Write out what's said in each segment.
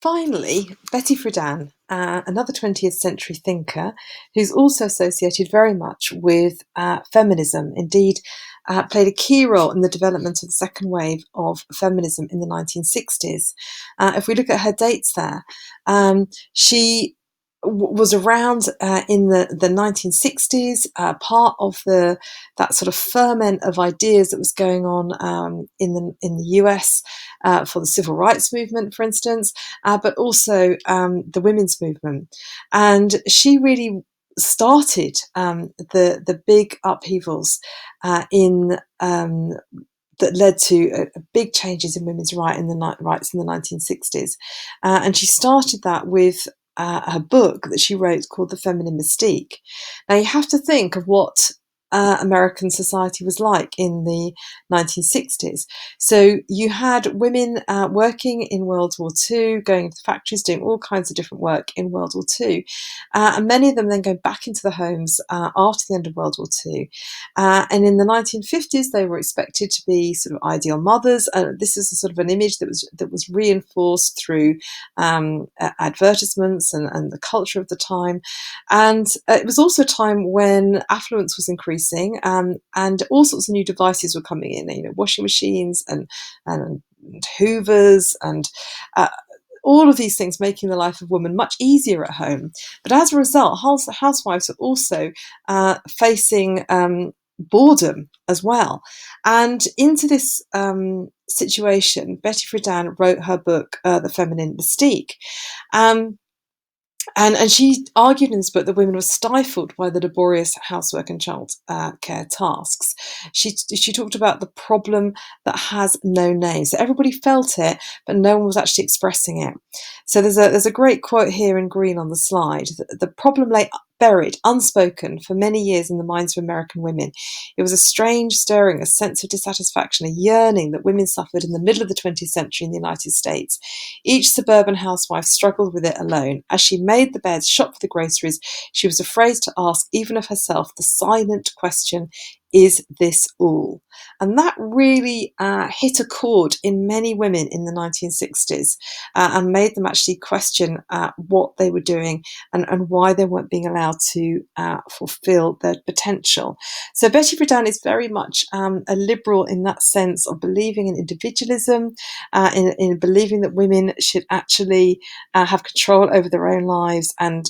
finally, Betty Friedan, another 20th century thinker who's also associated very much with feminism, indeed played a key role in the development of the second wave of feminism in the 1960s. If we look at her dates there, she was around in the 1960s, part of that sort of ferment of ideas that was going on in the US for the civil rights movement, for instance, but also the women's movement. And she really started the big upheavals in that led to big changes in women's rights in the 1960s. And she started that with her book that she wrote called The Feminine Mystique. Now, you have to think of what American society was like in the 1960s. So you had women working in World War II, going into the factories, doing all kinds of different work in World War II. And many of them then going back into the homes after the end of World War II. And in the 1950s, they were expected to be sort of ideal mothers. This is a sort of an image that was reinforced through advertisements and the culture of the time. And it was also a time when affluence was increasing, and all sorts of new devices were coming in, washing machines and hoovers and all of these things, making the life of women much easier at home. But as a result, housewives are also facing boredom as well. And into this situation, Betty Friedan wrote her book, The Feminine Mystique. And she argued in this book that women were stifled by the laborious housework and child care tasks. She talked about the problem that has no name. So everybody felt it, but no one was actually expressing it. So there's a great quote here in green on the slide. The problem lay buried, unspoken, for many years in the minds of American women. It was a strange stirring, a sense of dissatisfaction, a yearning that women suffered in the middle of the 20th century in the United States. Each suburban housewife struggled with it alone. As she made the beds, shopped for the groceries, she was afraid to ask, even of herself, the silent question, is this all? And that really hit a chord in many women in the 1960s and made them actually question what they were doing and why they weren't being allowed to fulfill their potential. So Betty Friedan is very much a liberal in that sense of believing in individualism, in believing that women should actually have control over their own lives and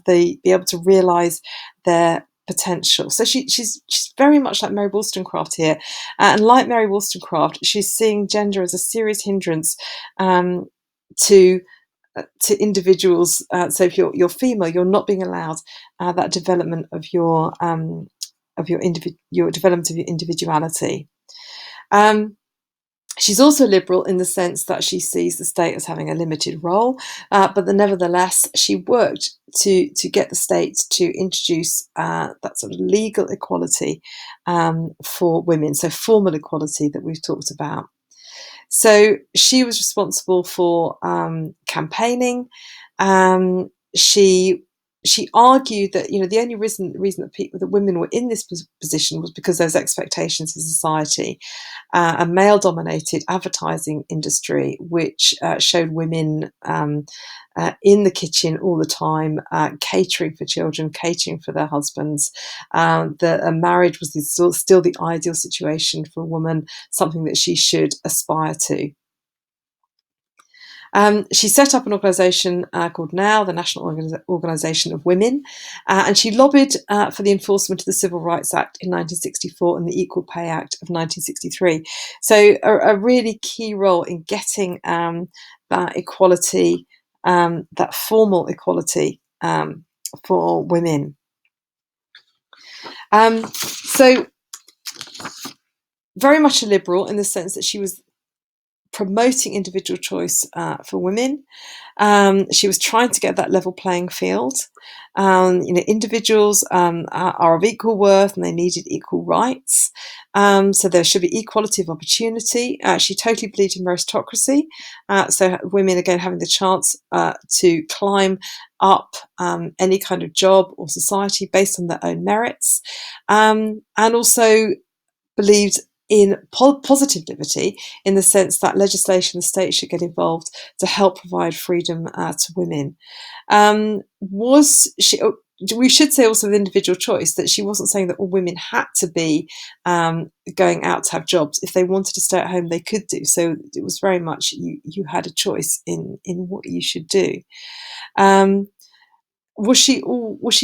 be able to realise their potential. So she's very much like Mary Wollstonecraft here, and like Mary Wollstonecraft, she's seeing gender as a serious hindrance to individuals. So if you're female, you're not being allowed that development of your development of your individuality. She's also liberal in the sense that she sees the state as having a limited role, but nevertheless, she worked to get the state to introduce that sort of legal equality for women, so formal equality that we've talked about. So she was responsible for campaigning. She argued that the only reason that women were in this position was because there was expectations of society, a male-dominated advertising industry which showed women in the kitchen all the time, catering for children, catering for their husbands. That a marriage was still the ideal situation for a woman, something that she should aspire to. She set up an organisation called NOW, the National Organisation of Women, and she lobbied for the enforcement of the Civil Rights Act in 1964 and the Equal Pay Act of 1963. So a really key role in getting that equality, that formal equality for women. So very much a liberal in the sense that she was promoting individual choice for women. She was trying to get that level playing field. Individuals are of equal worth and they needed equal rights. So there should be equality of opportunity. She totally believed in meritocracy. So women, again, having the chance to climb up any kind of job or society based on their own merits. And also believed in positive liberty, in the sense that legislation, the state should get involved to help provide freedom to women. Was she? We should say also with individual choice that she wasn't saying that all women had to be going out to have jobs. If they wanted to stay at home, they could do. So it was very much you had a choice in what you should do. Um, was she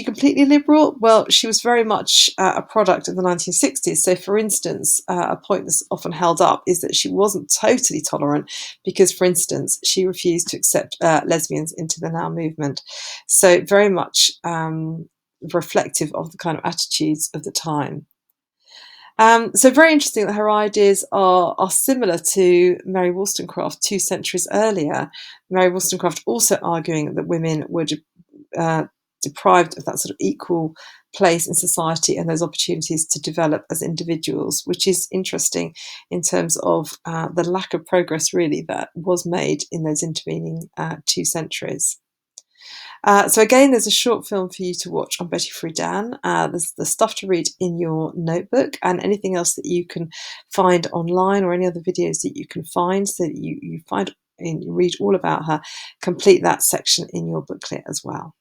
completely liberal? Well, she was very much a product of the 1960s. So, for instance, a point that's often held up is that she wasn't totally tolerant because, for instance, she refused to accept lesbians into the Now movement. So, very much reflective of the kind of attitudes of the time. So very interesting that her ideas are similar to Mary Wollstonecraft 2 centuries earlier. Mary Wollstonecraft also arguing that women were uh, deprived of that sort of equal place in society and those opportunities to develop as individuals, which is interesting in terms of the lack of progress really that was made in those intervening 2 centuries. So again, there's a short film for you to watch on Betty Friedan. There's the stuff to read in your notebook and anything else that you can find online or any other videos that you can find so that you find and you read all about her. Complete that section in your booklet as well.